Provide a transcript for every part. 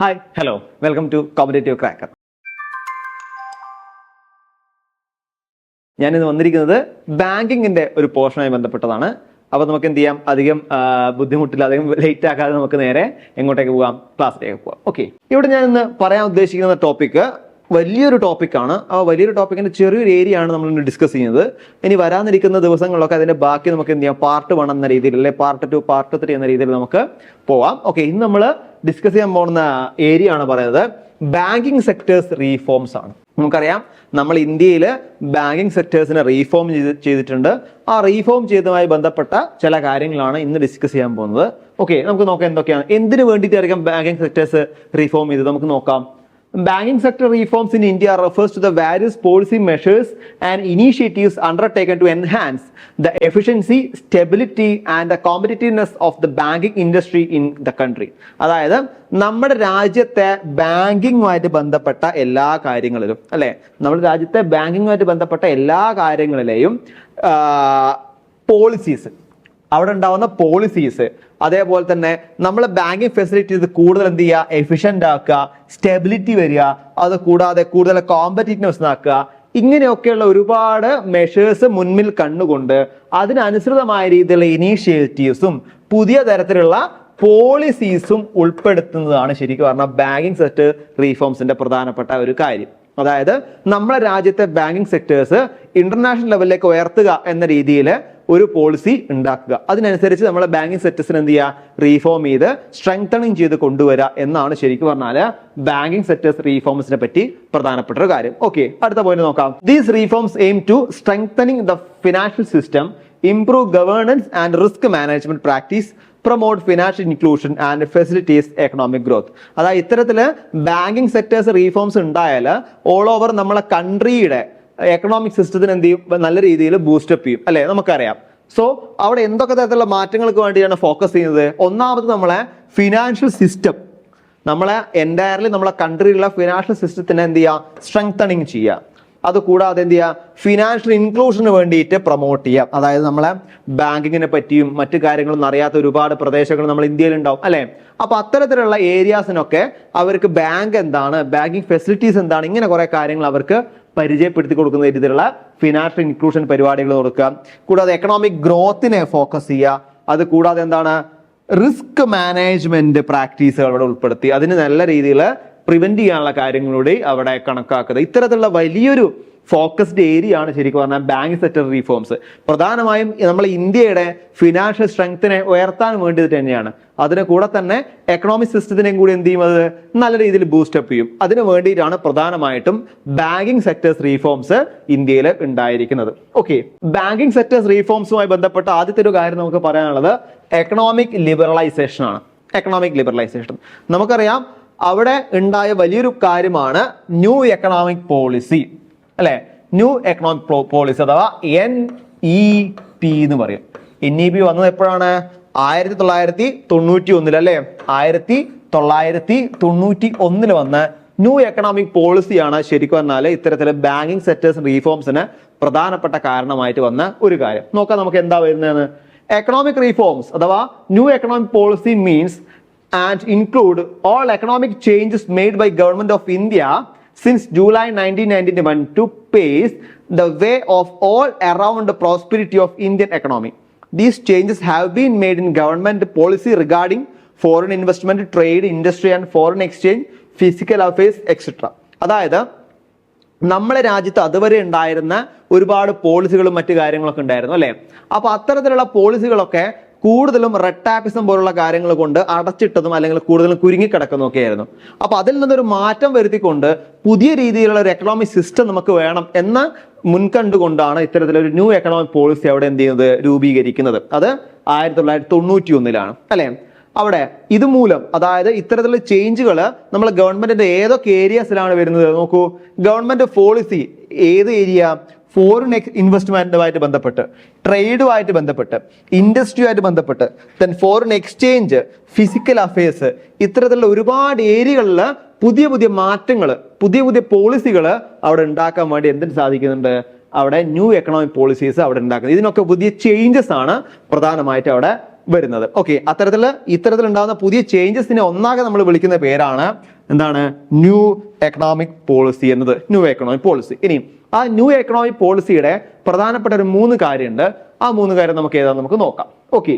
Hi hello welcome to competitive cracker. ഞാനിന്ന് വന്നിരിക്കുന്നത് ബാങ്കിങ്ങിന്റെ ഒരു പോർഷനുമായി ബന്ധപ്പെട്ടതാണ്. അപ്പോൾ നമുക്ക് എന്ത് ചെയ്യാം, അധികം ബുദ്ധിമുട്ടില്ല, അധികം ലേറ്റ് ആക്കാതെ നമുക്ക് നേരെ എങ്ങോട്ടേക്ക് പോകാം, ക്ലാസ്സിലേക്ക് പോകാം. ഓക്കെ, ഇവിടെ ഞാൻ ഇന്ന് പറയാൻ ഉദ്ദേശിക്കുന്ന ടോപ്പിക്ക് വലിയൊരു ടോപ്പിക്കാണ്. ആ വലിയൊരു ടോപ്പിക്കിന്റെ ചെറിയൊരു ഏരിയ ആണ് നമ്മൾ ഡിസ്കസ് ചെയ്യുന്നത്. ഇനി വരാനിരിക്കുന്ന ദിവസങ്ങളിലൊക്കെ അതിന്റെ ബാക്കി നമുക്ക് എന്ത് ചെയ്യാം, പാർട്ട് 1 എന്ന രീതിയിൽ, അല്ലെ പാർട്ട് 2, പാർട്ട് 3 എന്ന രീതിയിൽ നമുക്ക് പോവാം. ഓക്കെ, ഇന്ന് നമ്മൾ ഡിസ്കസ് ചെയ്യാൻ പോകുന്ന ഏരിയ ആണ് പറയുന്നത് ബാങ്കിങ് സെക്ടേഴ്സ് റീഫോംസ് ആണ്. നമുക്കറിയാം, നമ്മൾ ഇന്ത്യയിൽ ബാങ്കിങ് സെക്ടേഴ്സിനെ റീഫോം ചെയ്തിട്ടുണ്ട്. ആ റീഫോം ചെയ്തതുമായി ബന്ധപ്പെട്ട ചില കാര്യങ്ങളാണ് ഇന്ന് ഡിസ്കസ് ചെയ്യാൻ പോകുന്നത്. ഓക്കെ, നമുക്ക് നോക്കാം എന്തൊക്കെയാണ്, എന്തിനു വേണ്ടിയിട്ടായിരിക്കും ബാങ്കിങ് സെക്ടേഴ്സ് റീഫോം ചെയ്തത് നമുക്ക് നോക്കാം. Banking sector reforms in India refers to the various policy measures and initiatives undertaken to enhance the efficiency, stability and the competitiveness of the banking industry in the country. അതായത് നമ്മുടെ രാജ്യത്തെ ബാങ്കിങ്ങുമായിട്ട് ബന്ധപ്പെട്ട എല്ലാ കാര്യങ്ങളിലും, അല്ലെ, നമ്മുടെ രാജ്യത്തെ ബാങ്കിങ്ങുമായിട്ട് ബന്ധപ്പെട്ട എല്ലാ കാര്യങ്ങളിലെയും പോളിസീസ്, അവിടെ ഉണ്ടാവുന്ന പോളിസീസ്, അതേപോലെ തന്നെ നമ്മളെ ബാങ്കിങ് ഫെസിലിറ്റീസ് കൂടുതൽ എന്ത് ചെയ്യുക, എഫിഷ്യന്റ് ആക്കുക, സ്റ്റെബിലിറ്റി വരിക, അത് കൂടാതെ കൂടുതൽ കോമ്പറ്റീറ്റീവ്നെസ് ആക്കുക, ഇങ്ങനെയൊക്കെയുള്ള ഒരുപാട് മെഷേഴ്സ് മുൻപിൽ കണ്ടുകൊണ്ട് അതിനനുസൃതമായ രീതിയിലുള്ള ഇനീഷ്യേറ്റീവ്സും പുതിയ തരത്തിലുള്ള പോളിസീസും ഉൾപ്പെടുത്തുന്നതാണ് ശരിക്കും പറഞ്ഞാൽ ബാങ്കിങ് സെക്ടർ റീഫോംസിന്റെ പ്രധാനപ്പെട്ട ഒരു കാര്യം. അതായത് നമ്മുടെ രാജ്യത്തെ ബാങ്കിങ് സെക്ടേഴ്സ് ഇന്റർനാഷണൽ ലെവലിലേക്ക് ഉയർത്തുക എന്ന രീതിയിൽ ഒരു പോളിസി ഉണ്ടാക്കുക, അതിനനുസരിച്ച് നമ്മളെ ബാങ്കിങ് സെക്ടേഴ്സിന് എന്ത് ചെയ്യുക, റീഫോം ചെയ്ത് സ്ട്രെങ്തണിങ് ചെയ്ത് കൊണ്ടുവരിക എന്നാണ് ശരിക്കും പറഞ്ഞാൽ ബാങ്കിങ് സെക്ടേഴ്സ് റീഫോംസിനെ പറ്റി പ്രധാനപ്പെട്ട ഒരു കാര്യം. ഓക്കെ, അടുത്ത പോയിന്റ് നോക്കാം. These reforms aim to strengthening the financial system, improve governance and risk management practice, promote financial inclusion and facilities economic growth. അതായത് ഇത്തരത്തില് ബാങ്കിങ് സെക്ടേഴ്സ് റീഫോംസ് ഉണ്ടായാൽ ഓൾ ഓവർ നമ്മളെ കൺട്രിയുടെ എക്കണോമിക് സിസ്റ്റത്തിന് എന്ത് ചെയ്യും, നല്ല രീതിയിൽ ബൂസ്റ്റപ്പ് ചെയ്യും, അല്ലെ, നമുക്കറിയാം. സോ അവിടെ എന്തൊക്കെ തരത്തിലുള്ള മാറ്റങ്ങൾക്ക് വേണ്ടിയാണ് ഫോക്കസ് ചെയ്യുന്നത്? ഒന്നാമത് നമ്മളെ ഫിനാൻഷ്യൽ സിസ്റ്റം, നമ്മളെ എൻറ്റയർലി നമ്മളെ കൺട്രിയിലുള്ള ഫിനാൻഷ്യൽ സിസ്റ്റത്തിനെ എന്ത് ചെയ്യുക, സ്ട്രെങ്തണിങ് ചെയ്യുക. അത് കൂടാതെ എന്ത് ചെയ്യുക, ഫിനാൻഷ്യൽ ഇൻക്ലൂഷന് വേണ്ടിയിട്ട് പ്രൊമോട്ട് ചെയ്യാം. അതായത് നമ്മളെ ബാങ്കിങ്ങിനെ പറ്റിയും മറ്റു കാര്യങ്ങളൊന്നും അറിയാത്ത ഒരുപാട് പ്രദേശങ്ങൾ നമ്മൾ ഇന്ത്യയിൽ ഉണ്ടാവും, അല്ലെ. അപ്പൊ അത്തരത്തിലുള്ള ഏരിയാസിനൊക്കെ അവർക്ക് ബാങ്ക് എന്താണ്, ബാങ്കിങ് ഫെസിലിറ്റീസ് എന്താണ്, ഇങ്ങനെ കുറെ കാര്യങ്ങൾ അവർക്ക് പരിചയപ്പെടുത്തി കൊടുക്കുന്ന രീതിയിലുള്ള ഫിനാൻഷ്യൽ ഇൻക്ലൂഷൻ പരിപാടികൾ കൊടുക്കുക. കൂടാതെ എക്കണോമിക് ഗ്രോത്തിനെ ഫോക്കസ് ചെയ്യുക. അത് കൂടാതെ എന്താണ്, റിസ്ക് മാനേജ്മെന്റ് പ്രാക്ടീസുകൾ അവിടെ ഉൾപ്പെടുത്തി അതിന് നല്ല രീതിയിൽ പ്രിവെന്റ് ചെയ്യാനുള്ള കാര്യങ്ങളൂടെ അവിടെ കണക്കാക്കുന്നത്. ഇത്തരത്തിലുള്ള വലിയൊരു ഫോക്കസ്ഡ് ഏരിയ ആണ് ശരിക്കും പറഞ്ഞാൽ ബാങ്ക് സെക്ടർ റീഫോംസ്. പ്രധാനമായും നമ്മൾ ഇന്ത്യയുടെ ഫിനാൻഷ്യൽ സ്ട്രെങ്ത്തിനെ ഉയർത്താൻ വേണ്ടിയിട്ട് തന്നെയാണ്. അതിന് കൂടെ തന്നെ എക്കണോമിക് സിസ്റ്റത്തിനെയും കൂടി എന്ത് ചെയ്യും, അത് നല്ല രീതിയിൽ ബൂസ്റ്റപ്പ് ചെയ്യും. അതിന് വേണ്ടിയിട്ടാണ് പ്രധാനമായിട്ടും ബാങ്കിങ് സെക്ടേഴ്സ് റീഫോംസ് ഇന്ത്യയിൽ ഉണ്ടായിരിക്കുന്നത്. ഓക്കെ, ബാങ്കിങ് സെക്ടേഴ്സ് റീഫോംസുമായി ബന്ധപ്പെട്ട ആദ്യത്തെ ഒരു കാര്യം നമുക്ക് പറയാനുള്ളത് എക്കണോമിക് ലിബറലൈസേഷൻ ആണ്. എക്കണോമിക് ലിബറലൈസേഷൻ നമുക്കറിയാം, അവിടെ ഉണ്ടായ വലിയൊരു കാര്യമാണ് ന്യൂ എക്കണോമിക് പോളിസി, അല്ലെ. ന്യൂ എക്കണോമിക് പോളിസി അഥവാ NEP എന്ന് പറയും. NEP വന്നത് എപ്പോഴാണ്? 1991 അല്ലെ. 1991 വന്ന ന്യൂ എക്കണോമിക് പോളിസിയാണ് ശരിക്കും പറഞ്ഞാൽ ഇത്തരത്തില് ബാങ്കിങ് സെക്ടേഴ്സ് റീഫോംസിന് പ്രധാനപ്പെട്ട കാരണമായിട്ട് വന്ന ഒരു കാര്യം. നോക്കാം നമുക്ക് എന്താ വരുന്നതെന്ന്. എക്കണോമിക് റീഫോംസ് അഥവാ new economic policy means and include all economic changes made by Government of India since July 1991 to pave the way of all around the prosperity of Indian economy. These changes have been made in government policy regarding foreign investment, trade, industry and foreign exchange, physical affairs, etc. അതായത് നമ്മുടെ രാജ്യത്ത് അതുവരെ ഉണ്ടായിരുന്ന ഒരുപാട് പോളിസികളും മറ്റു കാര്യങ്ങളൊക്കെ ഉണ്ടായിരുന്നു, അല്ലെ. അപ്പൊ അത്തരത്തിലുള്ള പോളിസികളൊക്കെ കൂടുതലും റെഡ് ടാപ്പിസം പോലുള്ള കാര്യങ്ങൾ കൊണ്ട് അടച്ചിട്ടതും അല്ലെങ്കിൽ കൂടുതലും കുരുങ്ങിക്കിടക്കുന്നതൊക്കെ ആയിരുന്നു. അപ്പൊ അതിൽ നിന്നൊരു മാറ്റം വരുത്തിക്കൊണ്ട് പുതിയ രീതിയിലുള്ള ഒരു എക്കണോമിക് സിസ്റ്റം നമുക്ക് വേണം എന്ന് മുൻകണ്ടുകൊണ്ടാണ് ഇത്തരത്തിലൊരു ന്യൂ എക്കണോമിക് പോളിസി അവിടെ എന്ത് ചെയ്യുന്നത്, രൂപീകരിക്കുന്നത്. അത് 1991 അല്ലെ. അവിടെ ഇതുമൂലം, അതായത് ഇത്തരത്തിലുള്ള ചേഞ്ചുകൾ നമ്മൾ ഗവൺമെന്റിന്റെ ഏതൊക്കെ ഏരിയാസിലാണ് വരുന്നത് നോക്കൂ. ഗവൺമെന്റ് പോളിസി ഏത് ഏരിയ? ഫോറിൻ ഇൻവെസ്റ്റ്മെന്റുമായിട്ട് ബന്ധപ്പെട്ട്, ട്രേഡുമായിട്ട് ബന്ധപ്പെട്ട്, ഇൻഡസ്ട്രിയുമായിട്ട് ബന്ധപ്പെട്ട്, then foreign exchange, physical affairs, ഇത്തരത്തിലുള്ള ഒരുപാട് ഏരിയകളിൽ പുതിയ പുതിയ മാറ്റങ്ങൾ, പുതിയ പുതിയ പോളിസികൾ അവിടെ ഉണ്ടാക്കാൻ വേണ്ടി എന്തിന് സാധിക്കുന്നുണ്ട്? അവിടെ ന്യൂ എക്കണോമിക് പോളിസീസ് അവിടെ ഉണ്ടാക്കുന്നത്. ഇതിനൊക്കെ പുതിയ ചേഞ്ചസ് ആണ് പ്രധാനമായിട്ട് അവിടെ വരുന്നത്. ഓക്കെ, ഇത്തരത്തിലുണ്ടാകുന്ന പുതിയ ചേഞ്ചസിനെ ഒന്നാകെ നമ്മൾ വിളിക്കുന്ന പേരാണ് എന്താണ്? ന്യൂ എക്കണോമിക് പോളിസി എന്നത്. New economic policy. ഇനി ആ ന്യൂ എക്കണോമിക് പോളിസിയുടെ പ്രധാനപ്പെട്ട ഒരു 3 കാര്യമുണ്ട്. ആ 3 കാര്യം നമുക്ക് ഏതാണെന്ന് നമുക്ക് നോക്കാം. ഓക്കെ,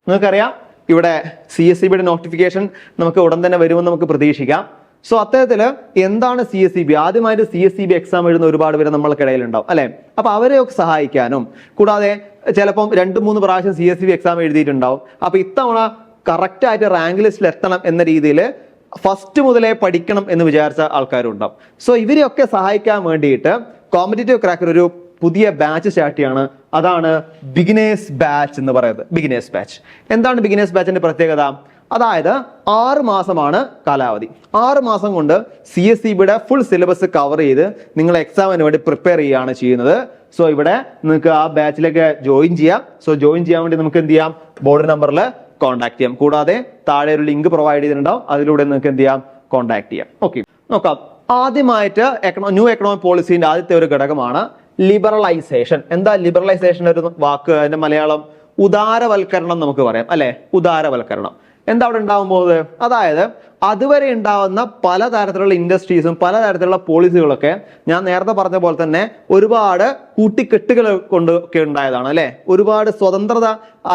നിങ്ങൾക്കറിയാം ഇവിടെ CSEB നോട്ടിഫിക്കേഷൻ നമുക്ക് ഉടൻ തന്നെ വരുമെന്ന് നമുക്ക് പ്രതീക്ഷിക്കാം. സോ അത്തരത്തില് എന്താണ് CSEB? ആദ്യമായിട്ട് CSEB എക്സാം എഴുതുന്ന ഒരുപാട് പേര് നമ്മൾക്കിടയിൽ ഉണ്ടാവും അല്ലെ. അപ്പൊ അവരെയൊക്കെ സഹായിക്കാനും കൂടാതെ ചിലപ്പം 2-3 പ്രാവശ്യം CSEB എക്സാം എഴുതിയിട്ടുണ്ടാവും. അപ്പൊ ഇത്തവണ കറക്റ്റ് ആയിട്ട് റാങ്ക് ലിസ്റ്റിൽ എത്തണം എന്ന രീതിയിൽ ഫസ്റ്റ് മുതലേ പഠിക്കണം എന്ന് വിചാരിച്ച ആൾക്കാരും ഉണ്ടാവും. സോ ഇവരെയൊക്കെ സഹായിക്കാൻ വേണ്ടിയിട്ട് കോമ്പറ്റേറ്റീവ് ക്രാക്കർ ഒരു പുതിയ ബാച്ച് സ്റ്റാർട്ട് ചെയ്യാണ്. അതാണ് ബിഗിനേഴ്സ് ബാച്ച് എന്ന് പറയുന്നത്. Beginners batch. എന്താണ് ബിഗിനേഴ്സ് ബാച്ചിന്റെ പ്രത്യേകത? അതായത് 6 മാസമാണ് കാലാവധി. 6 മാസം കൊണ്ട് CSEBയുടെ ഫുൾ സിലബസ് കവർ ചെയ്ത് നിങ്ങൾ എക്സാമിന് വേണ്ടി പ്രിപ്പയർ ചെയ്യുകയാണ് ചെയ്യുന്നത്. സോ ഇവിടെ നിങ്ങൾക്ക് ആ ബാച്ചിലേക്ക് ജോയിൻ ചെയ്യാം. സോ ജോയിൻ ചെയ്യാൻ വേണ്ടി നമുക്ക് എന്ത് ചെയ്യാം? ബോർഡ് നമ്പറിൽ കോൺടാക്ട് ചെയ്യാം. കൂടാതെ താഴെ ഒരു ലിങ്ക് പ്രൊവൈഡ് ചെയ്തിട്ടുണ്ടാവും. അതിലൂടെ നിങ്ങൾക്ക് എന്ത് ചെയ്യാം? കോൺടാക്ട് ചെയ്യാം. ഓക്കെ, നോക്കാം. ആദ്യമായിട്ട് ന്യൂ എക്കണോമിക് പോളിസിന്റെ ആദ്യത്തെ ഒരു ഘടകമാണ് ലിബറലൈസേഷൻ. എന്താ ലിബറലൈസേഷൻ? ഒരു വാക്ക്, അതിന്റെ മലയാളം ഉദാരവൽക്കരണം നമുക്ക് പറയാം അല്ലെ. ഉദാരവൽക്കരണം. എന്താ അവിടെ ഉണ്ടാവാൻ പോകുന്നത്? അതായത് അതുവരെ ഉണ്ടാവുന്ന പലതരത്തിലുള്ള ഇൻഡസ്ട്രീസും പലതരത്തിലുള്ള പോളിസികളൊക്കെ ഞാൻ നേരത്തെ പറഞ്ഞ പോലെ തന്നെ ഒരുപാട് കൂട്ടിക്കെട്ടുകൾ കൊണ്ടൊക്കെ ഉണ്ടായതാണ് അല്ലെ. ഒരുപാട് സ്വതന്ത്രത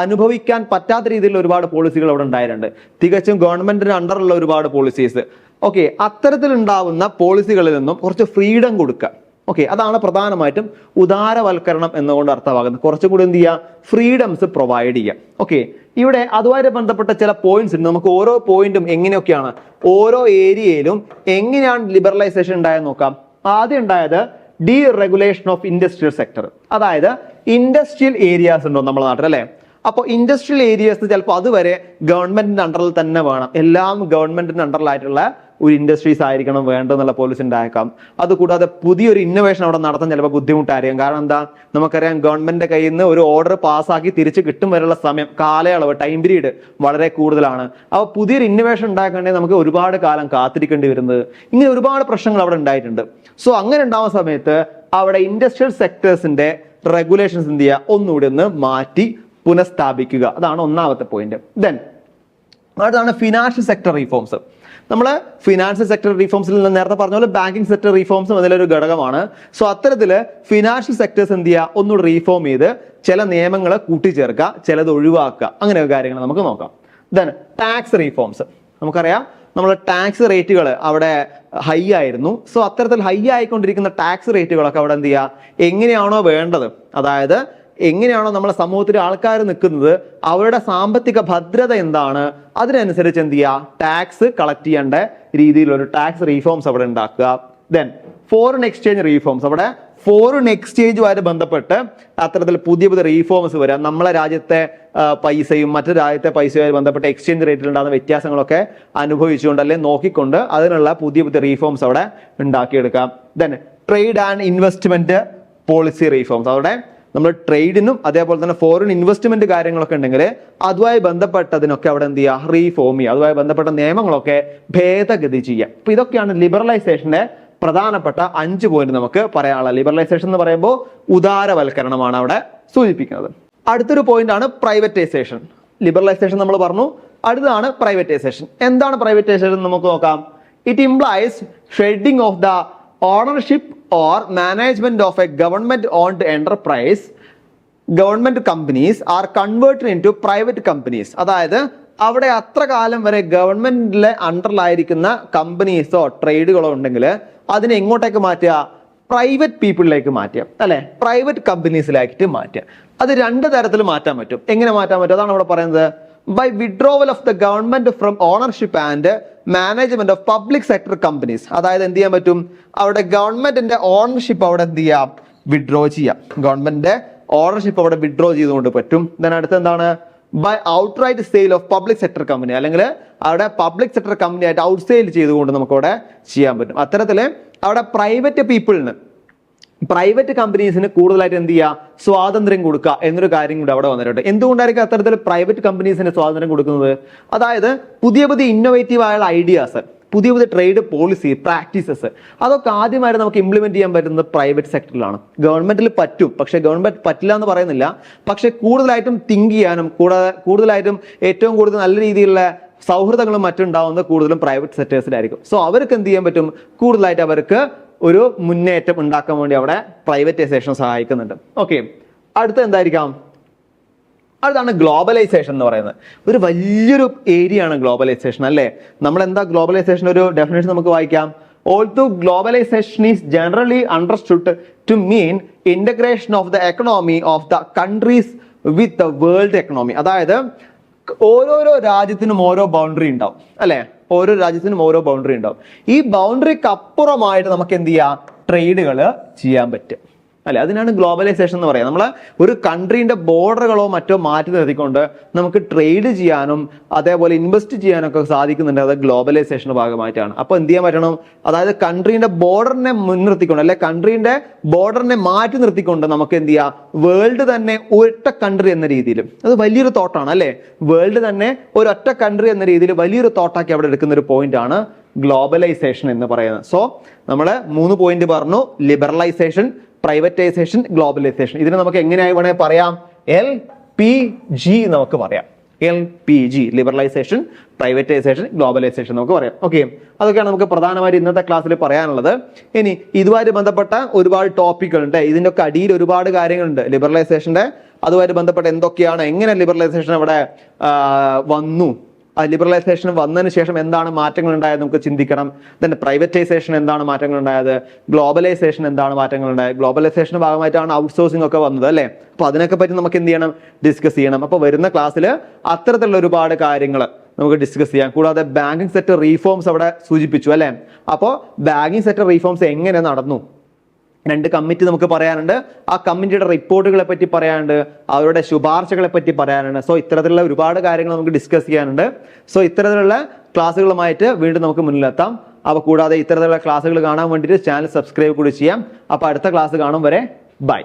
അനുഭവിക്കാൻ പറ്റാത്ത രീതിയിലുള്ള ഒരുപാട് പോളിസികൾ അവിടെ ഉണ്ടായിട്ടുണ്ട്. തികച്ചും ഗവൺമെന്റിന് അണ്ടറുള്ള ഒരുപാട് പോളിസീസ്. ഓക്കെ, അത്തരത്തിലുണ്ടാവുന്ന പോളിസികളിൽ നിന്നും കുറച്ച് ഫ്രീഡം കൊടുക്കുക. ഓക്കെ, അതാണ് പ്രധാനമായിട്ടും ഉദാരവൽക്കരണം എന്നുകൊണ്ട് അർത്ഥമാകുന്നത്. കുറച്ചുകൂടി എന്ത് ചെയ്യുക? ഫ്രീഡംസ് പ്രൊവൈഡ് ചെയ്യുക. ഓക്കെ, ഇവിടെ അതുമായി ബന്ധപ്പെട്ട ചില പോയിന്റ്സ് ഉണ്ട്. നമുക്ക് ഓരോ പോയിന്റും എങ്ങനെയൊക്കെയാണ്, ഓരോ ഏരിയയിലും എങ്ങനെയാണ് ലിബറലൈസേഷൻ ഉണ്ടായെന്ന് നോക്കാം. ആദ്യം ഉണ്ടായത് ഡീറെഗുലേഷൻ ഓഫ് ഇൻഡസ്ട്രിയൽ സെക്ടർ. അതായത് ഇൻഡസ്ട്രിയൽ ഏരിയാസ് ഉണ്ടോ നമ്മുടെ നാട്ടിൽ അല്ലെ. അപ്പോൾ ഇൻഡസ്ട്രിയൽ ഏരിയാസ് ചിലപ്പോൾ അതുവരെ ഗവൺമെന്റിന്റെ അണ്ടറിൽ തന്നെ വേണം. എല്ലാം ഗവൺമെന്റിന്റെ അണ്ടറിലായിട്ടുള്ള ഒരു ഇൻഡസ്ട്രീസ് ആയിരിക്കണം വേണ്ടെന്നുള്ള പോളിസി ഉണ്ടായേക്കാം. അതുകൂടാതെ പുതിയൊരു ഇന്നോവേഷൻ അവിടെ നടത്താൻ ചിലപ്പോൾ ബുദ്ധിമുട്ടായിരിക്കും. കാരണം എന്താ? നമുക്കറിയാം ഗവൺമെന്റിന്റെ കയ്യിൽ നിന്ന് ഒരു ഓർഡർ പാസ്സാക്കി തിരിച്ച് കിട്ടും വരെയുള്ള സമയം, കാലയളവ്, ടൈം പീരീഡ് വളരെ കൂടുതലാണ്. അപ്പോൾ പുതിയൊരു ഇന്നോവേഷൻ ഉണ്ടാക്കണമെങ്കിൽ നമുക്ക് ഒരുപാട് കാലം കാത്തിരിക്കേണ്ടി വരുന്നത്. ഇങ്ങനെ ഒരുപാട് പ്രശ്നങ്ങൾ അവിടെ ഉണ്ടായിട്ടുണ്ട്. സോ അങ്ങനെ ഉണ്ടാവുന്ന സമയത്ത് അവിടെ ഇൻഡസ്ട്രിയൽ സെക്ടേഴ്സിന്റെ റെഗുലേഷൻസ് എന്ത് ചെയ്യുക? ഒന്നുകൂടി ഒന്ന് മാറ്റി പുനഃസ്ഥാപിക്കുക. അതാണ് ഒന്നാമത്തെ പോയിന്റ്. ദെൻ അടുത്താണ് ഫിനാൻഷ്യൽ സെക്ടർ റീഫോംസ്. നമ്മൾ ഫിനാൻഷ്യൽ സെക്ടർ റീഫോംസിൽ നിന്ന് നേരത്തെ പറഞ്ഞ പോലെ ബാങ്കിങ് സെക്ടർ റീഫോംസും അതിലൊരു ഘടകമാണ്. സോ അത്തരത്തില് ഫിനാൻഷ്യൽ സെക്ടേഴ്സ് എന്ത് ചെയ്യുക? ഒന്നുകൂടി റീഫോം ചെയ്ത് ചില നിയമങ്ങൾ കൂട്ടിച്ചേർക്കുക, ചിലത് ഒഴിവാക്കുക, അങ്ങനെയൊക്കെ കാര്യങ്ങൾ നമുക്ക് നോക്കാം. Then tax reforms. നമുക്കറിയാം നമ്മൾ ടാക്സ് റേറ്റുകൾ അവിടെ ഹൈ ആയിരുന്നു. സോ അത്തരത്തിൽ ഹൈ ആയിക്കൊണ്ടിരിക്കുന്ന ടാക്സ് റേറ്റുകളൊക്കെ അവിടെ എന്ത് ചെയ്യുക? എങ്ങനെയാണോ വേണ്ടത്, അതായത് എങ്ങനെയാണോ നമ്മുടെ സമൂഹത്തിൽ ആൾക്കാർ നിൽക്കുന്നത്, അവരുടെ സാമ്പത്തിക ഭദ്രത എന്താണ്, അതിനനുസരിച്ച് എന്ത് ചെയ്യുക? ടാക്സ് കളക്ട് ചെയ്യേണ്ട രീതിയിലൊരു ടാക്സ് റീഫോംസ് അവിടെ ഉണ്ടാക്കുക. Then foreign exchange reforms. അവിടെ ഫോറിൻ എക്സ്ചേഞ്ചുമായിട്ട് ബന്ധപ്പെട്ട് അത്തരത്തിൽ പുതിയ പുതിയ റീഫോംസ് വരാം. നമ്മളെ രാജ്യത്തെ പൈസയും മറ്റു രാജ്യത്തെ പൈസയുമായി ബന്ധപ്പെട്ട എക്സ്ചേഞ്ച് റേറ്റിൽ ഉണ്ടാകുന്ന വ്യത്യാസങ്ങളൊക്കെ അനുഭവിച്ചുകൊണ്ട് അല്ലെങ്കിൽ നോക്കിക്കൊണ്ട് അതിനുള്ള പുതിയ പുതിയ റീഫോംസ് അവിടെ ഉണ്ടാക്കിയെടുക്കാം. Then trade and investment policy reforms. അവിടെ നമ്മൾ ട്രേഡിനും അതേപോലെ തന്നെ ഫോറിൻ ഇൻവെസ്റ്റ്മെന്റ് കാര്യങ്ങളൊക്കെ ഉണ്ടെങ്കിൽ അതുമായി ബന്ധപ്പെട്ടതിനൊക്കെ അവിടെ എന്ത് ചെയ്യുക? റീഫോം ചെയ്യുക. അതുമായി ബന്ധപ്പെട്ട നിയമങ്ങളൊക്കെ ഭേദഗതി ചെയ്യുക. അപ്പൊ ഇതൊക്കെയാണ് ലിബറലൈസേഷന്റെ പ്രധാനപ്പെട്ട 5 പോയിന്റ് നമുക്ക് പറയാനുള്ളത്. ലിബറലൈസേഷൻ എന്ന് പറയുമ്പോൾ ഉദാരവൽക്കരണമാണ് അവിടെ സൂചിപ്പിക്കുന്നത്. അടുത്തൊരു പോയിന്റ് ആണ് പ്രൈവറ്റൈസേഷൻ. ലിബറലൈസേഷൻ നമ്മൾ പറഞ്ഞു, അടുത്തതാണ് പ്രൈവറ്റൈസേഷൻ. എന്താണ് പ്രൈവറ്റൈസേഷൻ നമുക്ക് നോക്കാം. It implies shedding of the ownership or management of a government owned enterprise. Government companies are converted into private companies. അതായത് അവിടെ അത്ര കാലം വരെ ഗവൺമെന്റിലെ അണ്ടറിലായിരിക്കുന്ന കമ്പനീസോ ട്രേഡുകളോ ഉണ്ടെങ്കിൽ അതിനെ എങ്ങോട്ടേക്ക് മാറ്റുക? പ്രൈവറ്റ് പീപ്പിളിലേക്ക് മാറ്റുക അല്ലെ, പ്രൈവറ്റ് കമ്പനീസിലായിട്ട് മാറ്റുക. അത് 2 തരത്തിൽ മാറ്റാൻ പറ്റും. എങ്ങനെ മാറ്റാൻ പറ്റും? അതാണ് ഇവിടെ പറയുന്നത്. By withdrawal of the government from ownership and management of public sector companies. അതായത് എന്ത് ചെയ്യാൻ പറ്റും? അവിടെ ഗവൺമെന്റിന്റെ ഓണർഷിപ്പ് അവിടെ എന്ത് ചെയ്യാം? വിഡ്രോ ചെയ്യാം. ഗവൺമെന്റിന്റെ ഓണർഷിപ്പ് അവിടെ വിഡ്രോ ചെയ്തുകൊണ്ട് പറ്റും. ദെൻ അടുത്ത് എന്താണ്? By outright sale of public sector company, അല്ലെങ്കിൽ അവിടെ പബ്ലിക് സെക്ടർ കമ്പനി ആയിട്ട് ഔട്ട് സെയിൽ ചെയ്തുകൊണ്ട് നമുക്ക് അവിടെ ചെയ്യാൻ പറ്റും. അത്തരത്തില് അവിടെ പ്രൈവറ്റ് പീപ്പിളിന്, പ്രൈവറ്റ് കമ്പനീസിന് കൂടുതലായിട്ട് എന്ത് ചെയ്യുക? സ്വാതന്ത്ര്യം കൊടുക്കുക എന്നൊരു കാര്യം കൂടി അവിടെ വന്നിട്ടുണ്ട്. എന്തുകൊണ്ടായിരിക്കും അത്തരത്തിൽ പ്രൈവറ്റ് കമ്പനീസിന് സ്വാതന്ത്ര്യം കൊടുക്കുന്നത്? അതായത് പുതിയ പുതിയ ഇന്നോവേറ്റീവ് ആയുള്ള ഐഡിയാസ്, പുതിയ പുതിയ ട്രേഡ് പോളിസി പ്രാക്ടീസസ് അതൊക്കെ ആദ്യമായിട്ട് നമുക്ക് ഇംപ്ലിമെന്റ് ചെയ്യാൻ പറ്റുന്നത് പ്രൈവറ്റ് സെക്ടറിലാണ്. ഗവൺമെന്റിൽ പറ്റും, പക്ഷെ ഗവൺമെന്റ് പറ്റില്ല എന്ന് പറയുന്നില്ല. പക്ഷെ കൂടുതലായിട്ടും തിങ്ക് ചെയ്യാനും കൂടുതലായിട്ടും ഏറ്റവും കൂടുതൽ നല്ല രീതിയിലുള്ള സൗഹൃദങ്ങളും മറ്റുണ്ടാവുന്നത് കൂടുതലും പ്രൈവറ്റ് സെക്ടേഴ്സിലായിരിക്കും. സോ അവർക്ക് എന്ത് ചെയ്യാൻ പറ്റും, കൂടുതലായിട്ട് അവർക്ക് ഒരു മുന്നേറ്റം ഉണ്ടാക്കാൻ വേണ്ടി അവിടെ പ്രൈവറ്റൈസേഷൻ സഹായിക്കുന്നുണ്ട്. ഓക്കെ, അടുത്ത എന്തായിരിക്കാം? അടുത്താണ് ഗ്ലോബലൈസേഷൻ എന്ന് പറയുന്നത്. ഒരു വലിയൊരു ഏരിയ ആണ് ഗ്ലോബലൈസേഷൻ അല്ലേ. നമ്മൾ എന്താ ഗ്ലോബലൈസേഷൻ ഒരു ഡെഫിനേഷൻ നമുക്ക് വായിക്കാം. Although globalization is generally understood to mean integration of the economy of the countries with the world economy. അതായത് ഓരോരോ രാജ്യത്തിനും ഓരോ ബൗണ്ടറി ഉണ്ടാവും അല്ലെ, ഓരോ രാജ്യത്തിനും ഓരോ ബൗണ്ടറി ഉണ്ടാവും. ഈ ബൗണ്ടറിക്ക് അപ്പുറമായിട്ട് നമുക്ക് എന്ത് ചെയ്യാം, ട്രേഡുകൾ ചെയ്യാൻ പറ്റും അല്ലെ. അതിനാണ് ഗ്ലോബലൈസേഷൻ എന്ന് പറയുന്നത്. നമ്മളെ ഒരു കൺട്രീന്റെ ബോർഡറുകളോ മറ്റോ മാറ്റി നിർത്തിക്കൊണ്ട് നമുക്ക് ട്രേഡ് ചെയ്യാനും അതേപോലെ ഇൻവെസ്റ്റ് ചെയ്യാനൊക്കെ സാധിക്കുന്നുണ്ട്. അത് ഗ്ലോബലൈസേഷന്റെ ഭാഗമായിട്ടാണ്. അപ്പൊ എന്ത് ചെയ്യാൻ പറ്റണം, അതായത് കൺട്രീന്റെ ബോർഡറിനെ മുൻനിർത്തിക്കൊണ്ട് അല്ലെ കൺട്രീന്റെ ബോർഡറിനെ മാറ്റി നിർത്തിക്കൊണ്ട് നമുക്ക് എന്ത് ചെയ്യാം, വേൾഡ് തന്നെ ഒറ്റ കൺട്രി എന്ന രീതിയിൽ, അത് വലിയൊരു തോട്ടാണ് അല്ലെ, വേൾഡ് തന്നെ ഒരൊറ്റ കൺട്രി എന്ന രീതിയിൽ വലിയൊരു തോട്ടാക്കി അവിടെ എടുക്കുന്ന ഒരു പോയിന്റ് ആണ് ഗ്ലോബലൈസേഷൻ എന്ന് പറയുന്നത്. സോ നമ്മൾ 3 പോയിന്റ് പറഞ്ഞു: ലിബറലൈസേഷൻ, പ്രൈവറ്റൈസേഷൻ, ഗ്ലോബലൈസേഷൻ. ഇതിനെ നമുക്ക് എങ്ങനെയായി വേണേ പറയാം, LPG നമുക്ക് പറയാം. LPG, ലിബറലൈസേഷൻ, പ്രൈവറ്റൈസേഷൻ, ഗ്ലോബലൈസേഷൻ നമുക്ക് പറയാം. ഓക്കെ, അതൊക്കെയാണ് നമുക്ക് പ്രധാനമായിട്ട് ഇന്നത്തെ ക്ലാസ്സിൽ പറയാനുള്ളത്. ഇനി ഇതുമായിട്ട് ബന്ധപ്പെട്ട ഒരുപാട് ടോപ്പിക്കുകൾ ഉണ്ട്. ഇതിന്റെ ഒക്കെ അടിയിൽ ഒരുപാട് കാര്യങ്ങളുണ്ട് ലിബറലൈസേഷന്റെ. അതുമായിട്ട് ബന്ധപ്പെട്ട എന്തൊക്കെയാണ്, എങ്ങനെ ലിബറലൈസേഷൻ അവിടെ വന്നു, ലിബറലൈസേഷൻ വന്നതിന് ശേഷം എന്താണ് മാറ്റങ്ങൾ ഉണ്ടായത് നമുക്ക് ചിന്തിക്കണം. തന്നെ പ്രൈവറ്റൈസേഷൻ എന്താണ് മാറ്റങ്ങൾ ഉണ്ടായത്, ഗ്ലോബലൈസേഷൻ എന്താണ് മാറ്റങ്ങൾ ഉണ്ടായത്, ഗ്ലോബലൈസേഷന്റെ ഭാഗമായിട്ടാണ് ഔട്ട്സോഴ്സിംഗ് ഒക്കെ വന്നത് അല്ലേ. അപ്പൊ അതിനൊക്കെ പറ്റി നമുക്ക് എന്ത് ചെയ്യണം, ഡിസ്കസ് ചെയ്യണം. അപ്പൊ വരുന്ന ക്ലാസ്സിൽ അത്തരത്തിലുള്ള ഒരുപാട് കാര്യങ്ങൾ നമുക്ക് ഡിസ്കസ് ചെയ്യാം. കൂടാതെ ബാങ്കിങ് സെക്ടർ റീഫോംസ് അവിടെ സൂചിപ്പിച്ചു അല്ലെ. അപ്പോൾ ബാങ്കിങ് സെക്ടർ റീഫോംസ് എങ്ങനെ നടന്നു, 2 കമ്മിറ്റി നമുക്ക് പറയാനുണ്ട്. ആ കമ്മിറ്റിയുടെ റിപ്പോർട്ടുകളെ പറ്റി പറയാനുണ്ട്, അവരുടെ ശുപാർശകളെ പറ്റി പറയാനുണ്ട്. സോ ഇത്തരത്തിലുള്ള ഒരുപാട് കാര്യങ്ങൾ നമുക്ക് ഡിസ്കസ് ചെയ്യാനുണ്ട്. സോ ഇത്തരത്തിലുള്ള ക്ലാസ്സുകളുമായിട്ട് വീണ്ടും നമുക്ക് മുന്നിലെത്താം. അപ്പോൾ കൂടാതെ ഇത്തരത്തിലുള്ള ക്ലാസ്സുകൾ കാണാൻ വേണ്ടിയിട്ട് ചാനൽ സബ്സ്ക്രൈബ് കൂടി ചെയ്യാം. അപ്പോൾ അടുത്ത ക്ലാസ് കാണും വരെ ബൈ.